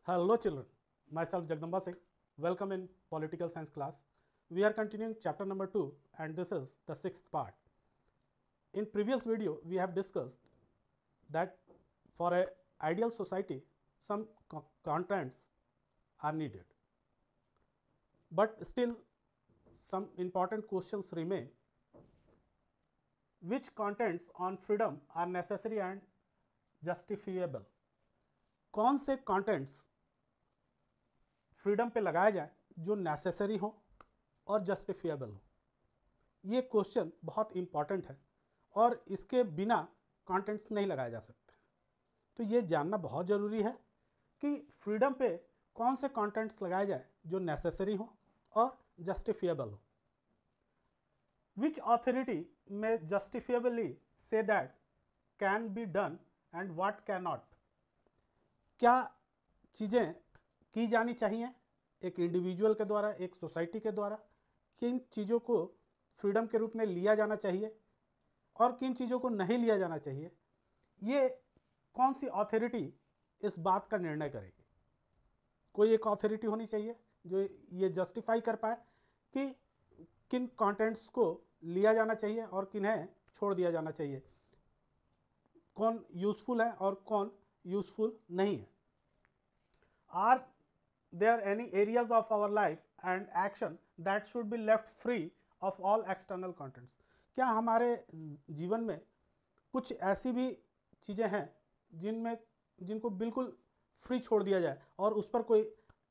Hello children, myself Jagdamba Singh. Welcome in political science class. We are continuing chapter number 2 and this is the sixth part. In previous video we have discussed that for a ideal society some contents are needed. But still some important questions remain. Which contents on freedom are necessary and justifiable? कौन से contents freedom पे लगाया जाए जो necessary हो और justifiable हो? ये क्वेश्चन बहुत इंपॉर्टेंट है और इसके बिना कंटेंट्स नहीं लगाए जा सकते। तो ये जानना बहुत ज़रूरी है कि फ्रीडम पे कौन से कंटेंट्स लगाए जाए जो नेसेसरी हो और जस्टिफिएबल हो। विच अथॉरिटी में जस्टिफिएबली से that can be done and what can not? क्या चीज़ें की जानी चाहिए एक इंडिविजुअल के द्वारा, एक सोसाइटी के द्वारा? किन चीज़ों को फ्रीडम के रूप में लिया जाना चाहिए और किन चीज़ों को नहीं लिया जाना चाहिए? ये कौन सी अथॉरिटी इस बात का निर्णय करेगी? कोई एक अथॉरिटी होनी चाहिए जो ये जस्टिफाई कर पाए कि किन कंटेंट्स को लिया जाना चाहिए और किन्हें छोड़ दिया जाना चाहिए, कौन यूज़फुल है और कौन यूज़फुल नहीं है। Are there any areas of our life and action that should be left free of all external contents? क्या हमारे जीवन में कुछ ऐसी भी चीज़ें हैं जिनको बिल्कुल फ्री छोड़ दिया जाए और उस पर कोई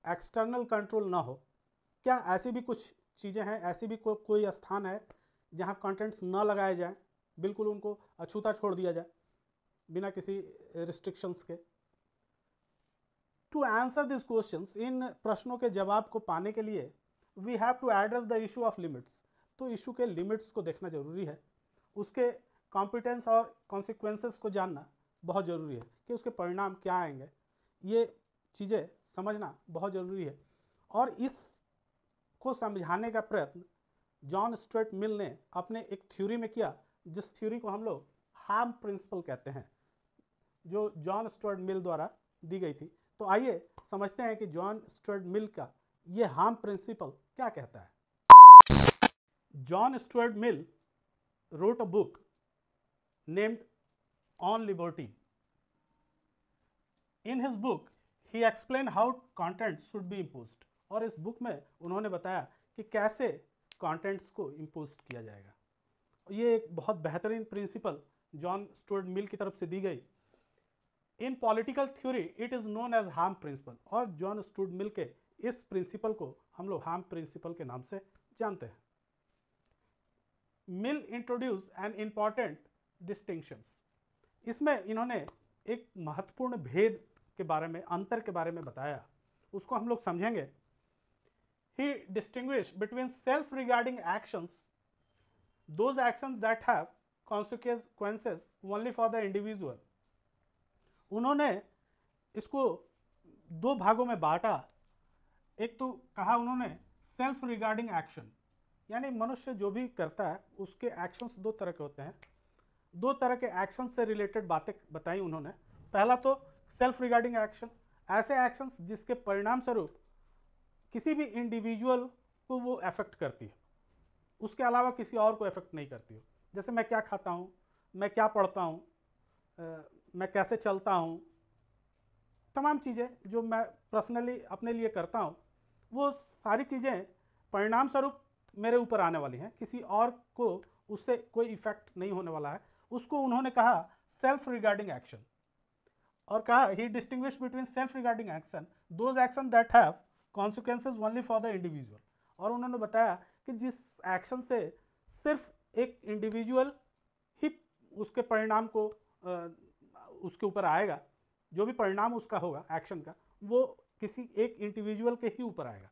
एक्सटर्नल कंट्रोल ना हो? क्या ऐसी भी कुछ चीज़ें हैं, ऐसी भी कोई स्थान है जहाँ कंटेंट्स ना लगाए जाएं, बिल्कुल उनको अछूता छोड़ दिया जाए बिना किसी रिस्ट्रिक्शंस के? टू आंसर दिस क्वेश्चंस, इन प्रश्नों के जवाब को पाने के लिए we have to address the issue of limits. तो इशू के लिमिट्स को देखना जरूरी है, उसके कॉम्पिटेंस और कॉन्सिक्वेंसेस को जानना बहुत ज़रूरी है कि उसके परिणाम क्या आएंगे। ये चीज़ें समझना बहुत ज़रूरी है और इसको समझाने का प्रयत्न जॉन स्टुअर्ट मिल ने अपने एक थ्योरी में किया, जिस थ्योरी को हम लोग हार्म प्रिंसिपल कहते हैं, जो जॉन स्टुअर्ट मिल द्वारा दी गई थी। तो आइए समझते हैं कि जॉन स्टुअर्ट मिल का ये हार्म प्रिंसिपल क्या कहता है। John Stuart mill wrote a book named On Liberty. In his book, he explained how contents should be imposed. और इस बुक में उन्होंने बताया कि कैसे कंटेंट्स को इम्पोज किया जाएगा। ये एक बहुत बेहतरीन प्रिंसिपल जॉन स्टुअर्ट मिल की तरफ से दी गई। In political theory it is known as harm principle, और जॉन स्टुअर्ट मिल के इस प्रिंसिपल को हम लोग हार्म प्रिंसिपल के नाम से जानते हैं। मिल इंट्रोड्यूस एन इम्पॉर्टेंट डिस्टिंक्शंस। इसमें इन्होंने एक महत्वपूर्ण भेद के बारे में, अंतर के बारे में बताया, उसको हम लोग समझेंगे। He distinguish between self regarding actions, those actions that have consequences only for the individual. उन्होंने इसको दो भागों में बांटा। एक तो कहा उन्होंने सेल्फ रिगार्डिंग एक्शन, यानी मनुष्य जो भी करता है उसके एक्शंस दो तरह के होते हैं। दो तरह के एक्शन से रिलेटेड बातें बताई उन्होंने। पहला तो सेल्फ रिगार्डिंग एक्शन, ऐसे एक्शंस जिसके परिणाम स्वरूप किसी भी इंडिविजुअल को वो अफेक्ट करती है, उसके अलावा किसी और को अफेक्ट नहीं करती हो। जैसे मैं क्या खाता हूँ, मैं क्या पढ़ता हूँ, मैं कैसे चलता हूँ, तमाम चीज़ें जो मैं पर्सनली अपने लिए करता हूँ, वो सारी चीज़ें परिणाम स्वरूप मेरे ऊपर आने वाली हैं, किसी और को उससे कोई इफेक्ट नहीं होने वाला है। उसको उन्होंने कहा सेल्फ रिगार्डिंग एक्शन, और कहा he distinguish between self regarding action those action that have consequences only for the individual. और उन्होंने बताया कि जिस एक्शन से सिर्फ एक इंडिविजुअल ही उसके परिणाम को उसके ऊपर आएगा, जो भी परिणाम उसका होगा एक्शन का, वो किसी एक इंडिविजुअल के ही ऊपर आएगा,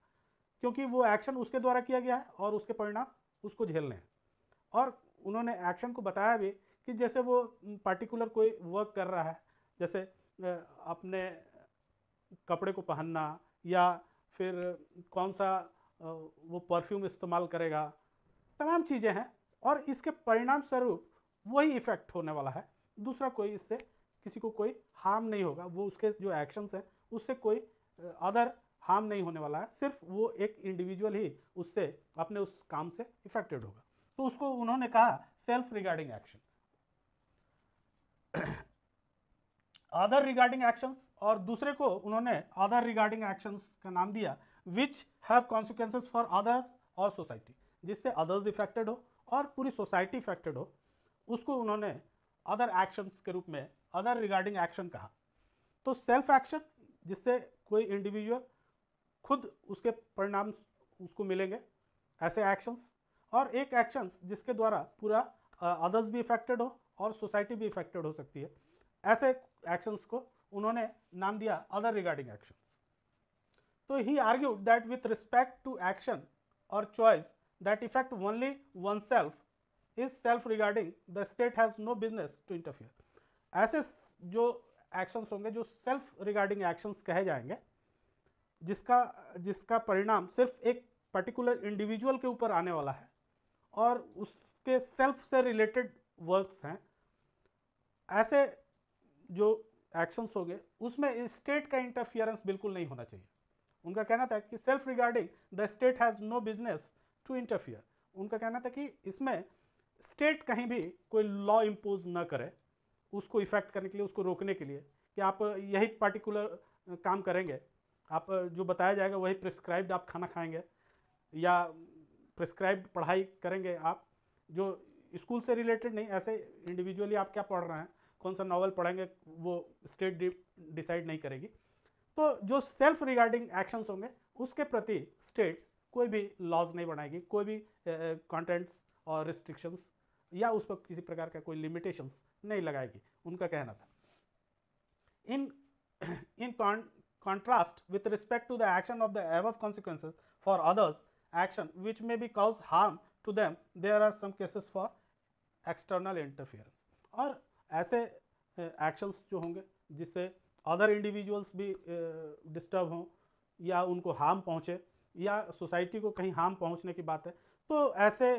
क्योंकि वो एक्शन उसके द्वारा किया गया है और उसके परिणाम उसको झेलने हैं। और उन्होंने एक्शन को बताया भी कि जैसे वो पर्टिकुलर कोई वर्क कर रहा है, जैसे अपने कपड़े को पहनना, या फिर कौन सा वो परफ्यूम इस्तेमाल करेगा, तमाम चीज़ें हैं, और इसके परिणाम स्वरूप वही इफेक्ट होने वाला है। दूसरा कोई इससे किसी को कोई हार्म नहीं होगा, वो उसके जो एक्शंस हैं उससे कोई अदर हार्म नहीं होने वाला है, सिर्फ वो एक इंडिविजुअल ही उससे अपने उस काम से इफेक्टेड होगा। तो उसको उन्होंने कहा self regarding action. Other regarding actions, और दूसरे को उन्होंने अदर रिगार्डिंग एक्शंस का नाम दिया which have consequences for others और सोसाइटी, जिससे अदर्स इफेक्टेड हो और पूरी सोसाइटी इफेक्टेड हो, उसको उन्होंने अदर एक्शंस के रूप में अदर रिगार्डिंग एक्शन कहा। तो सेल्फ एक्शन, जिससे कोई इंडिविजुअल खुद उसके परिणाम उसको मिलेंगे, ऐसे एक्शंस, और एक एक्शंस जिसके द्वारा पूरा अदर्स भी इफेक्टेड हो और सोसाइटी भी इफेक्टेड हो सकती है, ऐसे एक्शंस को उन्होंने नाम दिया अदर रिगार्डिंग एक्शंस। तो he argued that with respect to action और choice that effect only one self is self regarding, the state has no business to interfere. ऐसे जो एक्शंस होंगे जो सेल्फ रिगार्डिंग एक्शंस कहे जाएंगे, जिसका परिणाम सिर्फ एक पर्टिकुलर इंडिविजुअल के ऊपर आने वाला है और उसके सेल्फ से रिलेटेड वर्क्स हैं, ऐसे जो एक्शंस होंगे उसमें स्टेट का इंटरफियरेंस बिल्कुल नहीं होना चाहिए। उनका कहना था कि self regarding the state has no business to interfere. उनका कहना था कि इसमें स्टेट कहीं भी कोई लॉ इम्पोज न करे उसको इफेक्ट करने के लिए, उसको रोकने के लिए, कि आप यही पर्टिकुलर काम करेंगे, आप जो बताया जाएगा वही प्रिस्क्राइब्ड आप खाना खाएंगे, या प्रिस्क्राइब्ड पढ़ाई करेंगे आप, जो स्कूल से रिलेटेड नहीं, ऐसे इंडिविजुअली आप क्या पढ़ रहे हैं, कौन सा नॉवल पढ़ेंगे, वो स्टेट डिसाइड नहीं करेगी। तो जो सेल्फ रिगार्डिंग एक्शंस होंगे उसके प्रति स्टेट कोई भी लॉज नहीं बनाएगी, कोई भी कंटेंट्स और रिस्ट्रिक्शंस या उस पर किसी प्रकार का कोई लिमिटेशंस नहीं लगाएगी, उनका कहना था। इन contrast with respect to the action of the above consequences for others action which may be cause harm to them, there are some cases for external interference। और ऐसे एक्शंस जो होंगे जिससे अदर इंडिविजुअल्स भी डिस्टर्ब हों या उनको harm पहुँचे या सोसाइटी को कहीं हार्म पहुँचने की बात है, तो ऐसे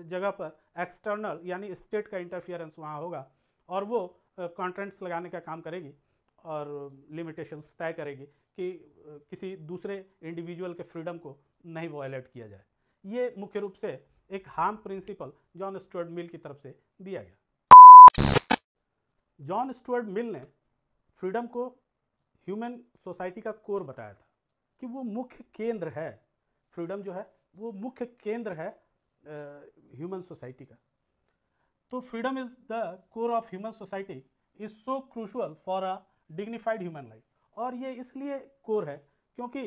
जगह पर एक्सटर्नल यानी स्टेट का इंटरफियरेंस वहाँ होगा और वो कॉन्ट्रेंट्स लगाने का काम करेगी और लिमिटेशंस तय करेगी कि किसी दूसरे इंडिविजुअल के फ्रीडम को नहीं वायलेट किया जाए। ये मुख्य रूप से एक हार्म प्रिंसिपल जॉन स्टुअर्ट मिल की तरफ से दिया गया। जॉन स्टुअर्ट मिल ने फ्रीडम को ह्यूमन सोसाइटी का कोर बताया था कि वो मुख्य केंद्र है, फ्रीडम जो है वो मुख्य केंद्र है ह्यूमन सोसाइटी का। तो freedom is the core of human society is so crucial for a dignified human life. और ये इसलिए कोर है क्योंकि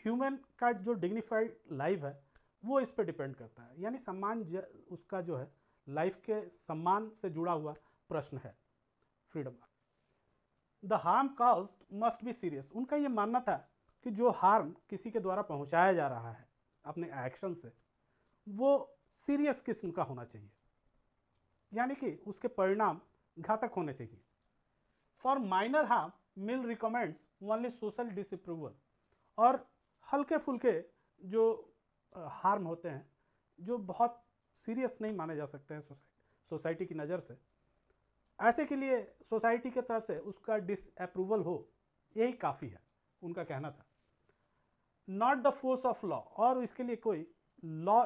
ह्यूमन का जो डिग्निफाइड लाइफ है वो इस पर डिपेंड करता है, यानी सम्मान उसका जो है लाइफ के सम्मान से जुड़ा हुआ प्रश्न है फ्रीडम का। The harm caused must be serious. उनका ये मानना था कि जो हार्म किसी के द्वारा पहुंचाया जा रहा है अपने एक्शन से, वो सीरियस किस्म का होना चाहिए, यानी कि उसके परिणाम घातक होने चाहिए। For minor harm mill recommends only social disapproval. और हल्के फुल्के जो हार्म होते हैं जो बहुत सीरियस नहीं माने जा सकते हैं सोसाइटी की नज़र से, ऐसे के लिए सोसाइटी की तरफ से उसका डिसअप्रूवल हो, यही काफ़ी है, उनका कहना था। Not the force of law, और इसके लिए कोई लॉ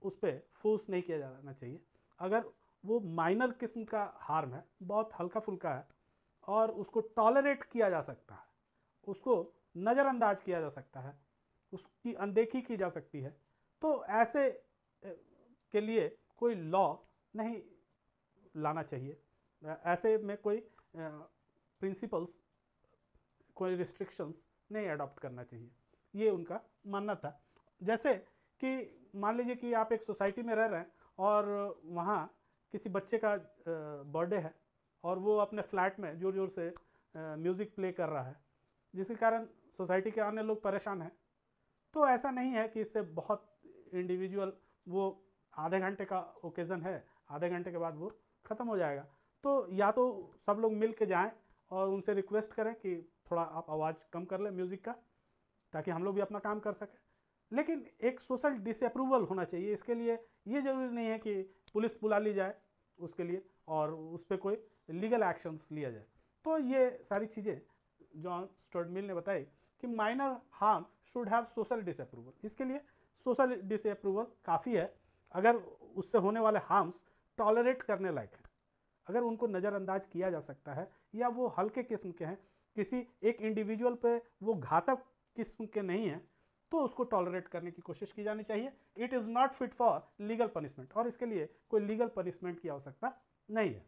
उस पर फोर्स नहीं किया जाना चाहिए। अगर वो माइनर किस्म का हार्म है, बहुत हल्का फुल्का है और उसको टॉलरेट किया जा सकता है, उसको नज़रअंदाज किया जा सकता है, उसकी अनदेखी की जा सकती है, तो ऐसे के लिए कोई लॉ नहीं लाना चाहिए, ऐसे में कोई प्रिंसिपल्स, कोई रिस्ट्रिक्शंस नहीं अडॉप्ट करना चाहिए, ये उनका मानना था। जैसे कि मान लीजिए कि आप एक सोसाइटी में रह रहे हैं और वहाँ किसी बच्चे का बर्थडे है और वो अपने फ्लैट में ज़ोर ज़ोर से म्यूज़िक प्ले कर रहा है, जिसके कारण सोसाइटी के अन्य लोग परेशान हैं। तो ऐसा नहीं है कि इससे बहुत इंडिविजुअल, वो आधे घंटे का ओकेज़न है, आधे घंटे के बाद वो ख़त्म हो जाएगा। तो या तो सब लोग मिल के जाएँ और उनसे रिक्वेस्ट करें कि थोड़ा आप आवाज़ कम कर लें म्यूज़िक का, ताकि हम लोग भी अपना काम कर सकें। लेकिन एक सोशल डिसअप्रूवल होना चाहिए। इसके लिए ये ज़रूरी नहीं है कि पुलिस बुला ली जाए उसके लिए और उस पर कोई लीगल एक्शंस लिया जाए। तो ये सारी चीज़ें जॉन स्टुअर्ट मिल ने बताई कि minor harm should have social disapproval. इसके लिए सोशल डिसअप्रूवल काफ़ी है। अगर उससे होने वाले हार्म्स टॉलरेट करने लायक हैं, अगर उनको नज़रअंदाज किया जा सकता है या वो हल्के किस्म के हैं, किसी एक इंडिविजुअल पे वो घातक किस्म के नहीं हैं, तो उसको टॉलरेट करने की कोशिश की जानी चाहिए। It is not fit for legal punishment, और इसके लिए कोई लीगल पनिशमेंट की आवश्यकता नहीं है।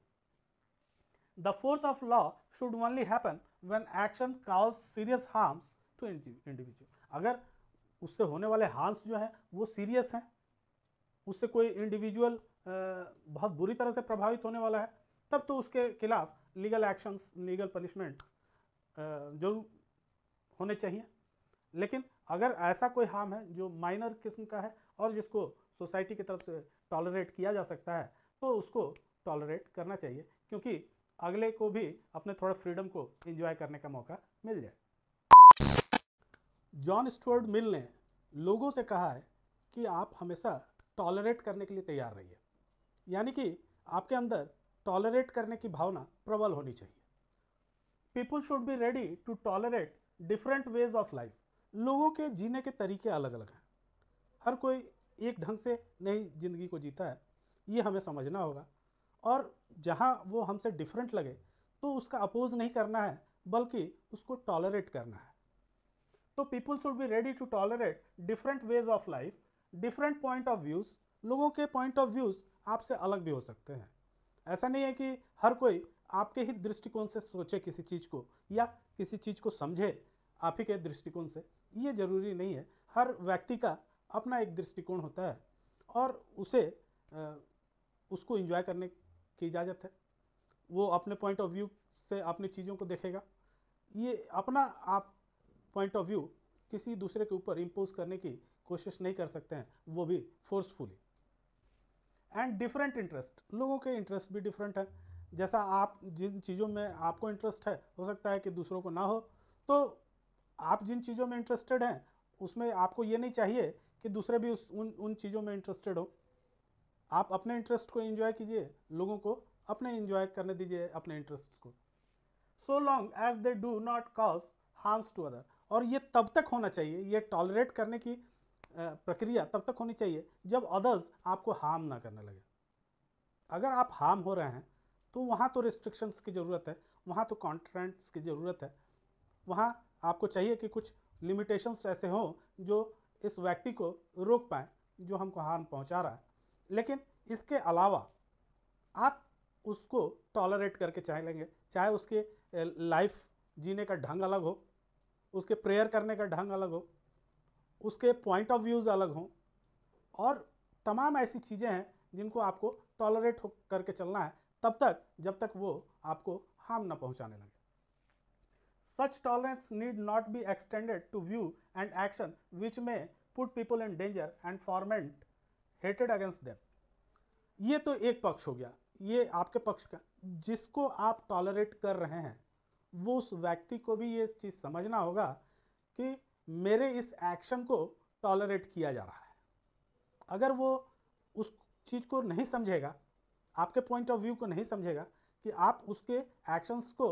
The force of law should only happen when action cause serious harms to individual. अगर उससे होने वाले हार्म्स जो हैं वो सीरियस हैं, उससे कोई इंडिविजुअल बहुत बुरी तरह से प्रभावित होने वाला है, तब तो उसके खिलाफ लीगल एक्शंस, लीगल पनिशमेंट्स जरूर होने चाहिए। लेकिन अगर ऐसा कोई हार्म है जो माइनर किस्म का है और जिसको सोसाइटी की तरफ से टॉलरेट किया जा सकता है, तो उसको टॉलरेट करना चाहिए, क्योंकि अगले को भी अपने थोड़ा फ्रीडम को एंजॉय करने का मौका मिल जाए। जॉन स्टुअर्ट मिल ने लोगों से कहा है कि आप हमेशा टॉलरेट करने के लिए तैयार रहिए, यानी कि आपके अंदर टॉलरेट करने की भावना प्रबल होनी चाहिए। People should be ready to tolerate different ways of life. लोगों के जीने के तरीके अलग अलग हैं, हर कोई एक ढंग से नई जिंदगी को जीता है, ये हमें समझना होगा। और जहाँ वो हमसे डिफरेंट लगे तो उसका अपोज नहीं करना है, बल्कि उसको टॉलरेट करना है। तो people should be ready to tolerate different ways of life, different point of views. लोगों के पॉइंट ऑफ व्यूज़ आपसे अलग भी हो सकते हैं। ऐसा नहीं है कि हर कोई आपके ही दृष्टिकोण से सोचे किसी चीज़ को, या किसी चीज़ को समझे आप ही के दृष्टिकोण से, ये जरूरी नहीं है। हर व्यक्ति का अपना एक दृष्टिकोण होता है और उसे उसको एंजॉय करने की इजाज़त है। वो अपने पॉइंट ऑफ व्यू से अपनी चीज़ों को देखेगा। ये अपना आप पॉइंट ऑफ व्यू किसी दूसरे के ऊपर इम्पोज करने की कोशिश नहीं कर सकते हैं, वो भी फोर्सफुली। एंड डिफरेंट इंटरेस्ट, लोगों के इंटरेस्ट भी डिफरेंट है। जैसा आप जिन चीज़ों में आपको इंटरेस्ट है, हो सकता है कि दूसरों को ना हो। तो आप जिन चीज़ों में इंटरेस्टेड हैं उसमें आपको ये नहीं चाहिए कि दूसरे भी उन चीज़ों में इंटरेस्टेड हो। आप अपने इंटरेस्ट को एंजॉय कीजिए, लोगों को अपने एंजॉय करने दीजिए अपने इंटरेस्ट को, so long as they do not cause harms to other. और ये तब तक होना चाहिए, ये टॉलरेट करने की प्रक्रिया तब तक होनी चाहिए जब अदर्स आपको हार्म ना करने लगे। अगर आप हार्म हो रहे हैं तो वहाँ तो रिस्ट्रिक्शंस की ज़रूरत है, वहाँ तो कॉन्ट्रेंट्स की ज़रूरत है, वहाँ आपको चाहिए कि कुछ लिमिटेशंस ऐसे हों जो इस व्यक्ति को रोक पाएँ जो हमको हार्म पहुँचा रहा है। लेकिन इसके अलावा आप उसको टॉलरेट करके चलेंगे, चाहे उसके लाइफ जीने का ढंग अलग हो, उसके प्रेयर करने का ढंग अलग हो, उसके पॉइंट ऑफ व्यूज़ अलग हों, और तमाम ऐसी चीज़ें हैं जिनको आपको टॉलरेट करके चलना है तब तक जब तक वो आपको हार्म ना पहुंचाने लगे। Such tolerance need not be extended to view and action which may put people in danger and foment हेटेड अगेंस्ट देम। ये तो एक पक्ष हो गया, ये आपके पक्ष का। जिसको आप टॉलरेट कर रहे हैं वो उस व्यक्ति को भी ये चीज़ समझना होगा कि मेरे इस एक्शन को टॉलरेट किया जा रहा है। अगर वो उस चीज़ को नहीं समझेगा, आपके पॉइंट ऑफ व्यू को नहीं समझेगा कि आप उसके एक्शंस को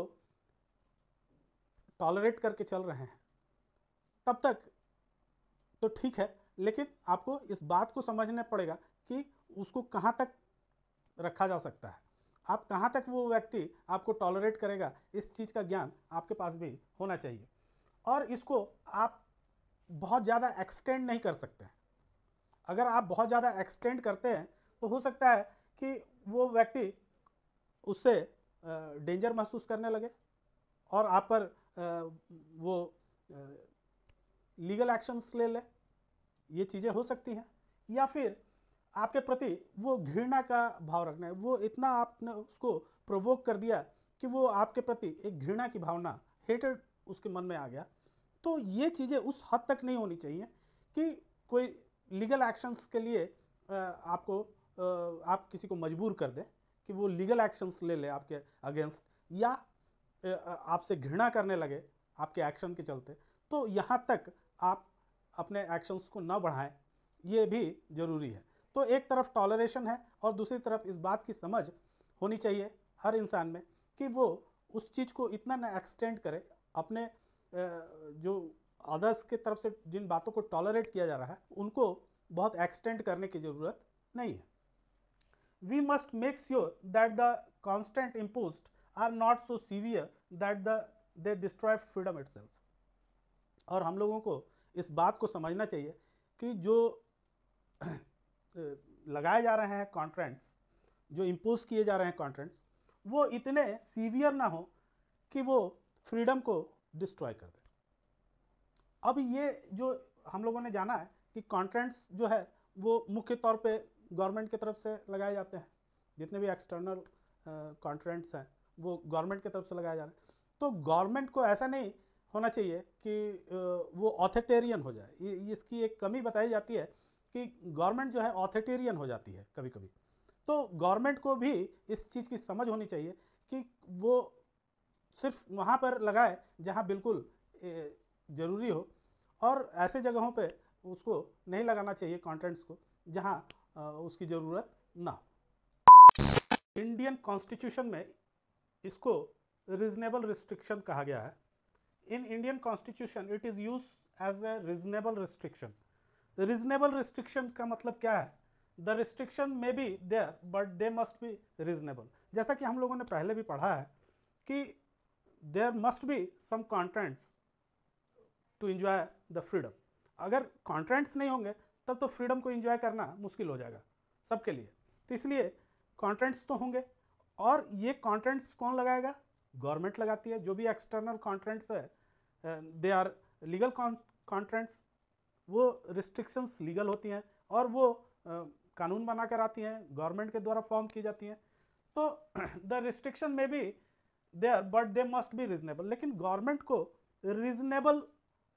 टॉलरेट करके चल रहे हैं, तब तक तो ठीक है, लेकिन आपको इस बात को समझना पड़ेगा कि उसको कहाँ तक रखा जा सकता है, आप कहाँ तक वो व्यक्ति आपको टॉलरेट करेगा, इस चीज़ का ज्ञान आपके पास भी होना चाहिए। और इसको आप बहुत ज़्यादा एक्सटेंड नहीं कर सकते हैं। अगर आप बहुत ज़्यादा एक्सटेंड करते हैं तो हो सकता है कि वो व्यक्ति उससे डेंजर महसूस करने लगे और आप पर वो लीगल एक्शंस ले ले। ये चीज़ें हो सकती हैं। या फिर आपके प्रति वो घृणा का भाव रखना है, वो इतना आपने उसको प्रोवोक कर दिया कि वो आपके प्रति एक घृणा की भावना, हेटेड उसके मन में आ गया। तो ये चीज़ें उस हद तक नहीं होनी चाहिए कि कोई लीगल एक्शंस के लिए आपको आप किसी को मजबूर कर दें कि वो लीगल एक्शंस ले ले आपके अगेंस्ट, या आपसे घृणा करने लगे आपके एक्शन के चलते। तो यहाँ तक आप अपने एक्शंस को ना बढ़ाएं, ये भी ज़रूरी है। तो एक तरफ टॉलरेशन है और दूसरी तरफ इस बात की समझ होनी चाहिए हर इंसान में कि वो उस चीज़ को इतना ना एक्सटेंड करे, अपने जो अदर्स की तरफ से जिन बातों को टॉलरेट किया जा रहा है उनको बहुत एक्सटेंड करने की ज़रूरत नहीं है. We must make sure that the constant imposed are not so severe that they destroy freedom itself. और हम लोगों को इस बात को समझना चाहिए कि जो लगाए जा रहे हैं कॉन्ट्रेंट्स, जो इम्पोज किए जा रहे हैं कॉन्ट्रेंट्स, वो इतने सीवियर ना हो कि वो फ्रीडम को डिस्ट्रॉय कर दे. अब ये जो हम लोगों ने जाना है कि कॉन्ट्रेंट्स जो है वो मुख्य तौर पे गवर्नमेंट की तरफ से लगाए जाते हैं. जितने भी एक्सटर्नल कॉन्ट्रेंट्स हैं वो गवर्नमेंट की तरफ से लगाए जा रहे हैं. तो गवर्नमेंट को ऐसा नहीं होना चाहिए कि वो ऑथोरिटेरियन हो जाए. इसकी एक कमी बताई जाती है कि गवर्नमेंट जो है ऑथोरिटेरियन हो जाती है कभी कभी. तो गवर्नमेंट को भी इस चीज़ की समझ होनी चाहिए कि वो सिर्फ वहाँ पर लगाए जहाँ बिल्कुल ज़रूरी हो, और ऐसे जगहों पे उसको नहीं लगाना चाहिए कॉन्ट्रेंट्स को जहाँ उसकी ज़रूरत ना हो. इंडियन कॉन्स्टिट्यूशन में इसको रीजनेबल रिस्ट्रिक्शन कहा गया है. In Indian constitution it is use as a reasonable restriction. Reasonable restriction का मतलब क्या है? The restriction may be there but they must be reasonable. जैसा कि हम लोगों ने पहले भी पढ़ा है कि there must be some constraints to enjoy the freedom. अगर कॉन्ट्रेंट्स नहीं होंगे तब तो फ्रीडम को एंजॉय करना मुश्किल हो जाएगा सबके लिए. तो इसलिए कॉन्ट्रेंट्स तो होंगे, और ये कॉन्ट्रेंट्स कौन लगाएगा? गवर्नमेंट लगाती है. जो भी एक्सटर्नल कॉन्ट्रेंट्स है दे आर लीगल कॉन्ट्रेंट्स. वो रिस्ट्रिक्शंस लीगल होती हैं और वो कानून बना कर आती हैं, गवर्नमेंट के द्वारा फॉर्म की जाती हैं. तो the restriction may be there but they must be reasonable. लेकिन गवर्नमेंट को रीजनेबल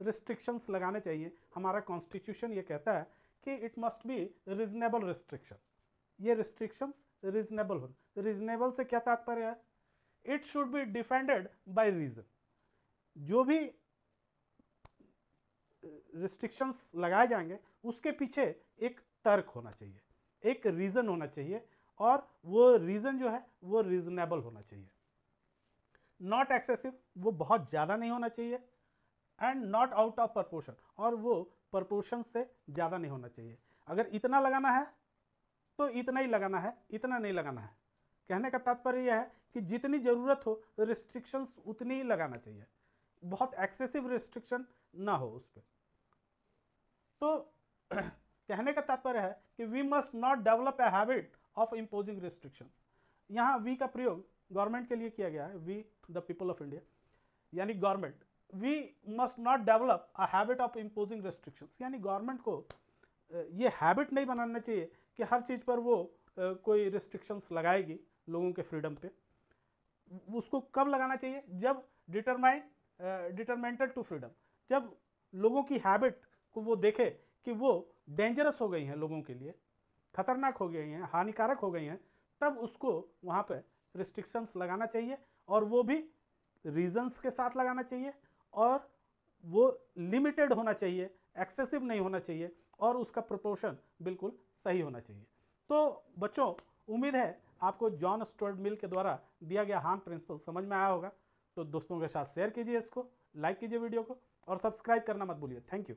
रिस्ट्रिक्शंस लगाने चाहिए. हमारा कॉन्स्टिट्यूशन ये कहता है कि it must be reasonable restriction. ये रिस्ट्रिक्शंस रीजनेबल हो. रीजनेबल से क्या तात्पर्य है? It should be defended by reason. जो भी रिस्ट्रिक्शंस लगाए जाएंगे उसके पीछे एक तर्क होना चाहिए, एक रीज़न होना चाहिए, और वो रीज़न जो है वो रीजनेबल होना चाहिए. नॉट एक्सेसिव, वो बहुत ज़्यादा नहीं होना चाहिए, and not out of proportion, और वो प्रपोर्शन से ज़्यादा नहीं होना चाहिए. अगर इतना लगाना है तो इतना ही लगाना है, इतना नहीं लगाना है. कहने का तात्पर्य यह है कि जितनी ज़रूरत हो रिस्ट्रिक्शंस उतनी ही लगाना चाहिए, बहुत एक्सेसिव रिस्ट्रिक्शन ना हो उस पर. तो कहने का तात्पर्य है कि we must not develop a habit of imposing restrictions. यहाँ वी का प्रयोग गवर्नमेंट के लिए किया गया है, we the people of India, यानी government. We must not develop a habit of imposing restrictions, यानी गवर्नमेंट को ये हैबिट नहीं बनाना चाहिए कि हर चीज़ पर वो कोई रिस्ट्रिक्शंस लगाएगी लोगों के फ्रीडम पे. उसको कब लगाना चाहिए? जब डिटरमेंटल टू फ्रीडम, जब लोगों की हैबिट को वो देखे कि वो डेंजरस हो गई हैं, लोगों के लिए खतरनाक हो गई हैं, हानिकारक हो गई हैं, तब उसको वहाँ पे रिस्ट्रिक्शंस लगाना चाहिए. और वो भी रीजंस के साथ लगाना चाहिए, और वो लिमिटेड होना चाहिए, एक्सेसिव नहीं होना चाहिए, और उसका प्रोपोर्शन बिल्कुल सही होना चाहिए. तो बच्चों, उम्मीद है आपको जॉन स्टुअर्ट मिल के द्वारा दिया गया हार्म प्रिंसिपल समझ में आया होगा. तो दोस्तों के साथ शेयर कीजिए, इसको लाइक कीजिए वीडियो को, और सब्सक्राइब करना मत भूलिए. Thank you.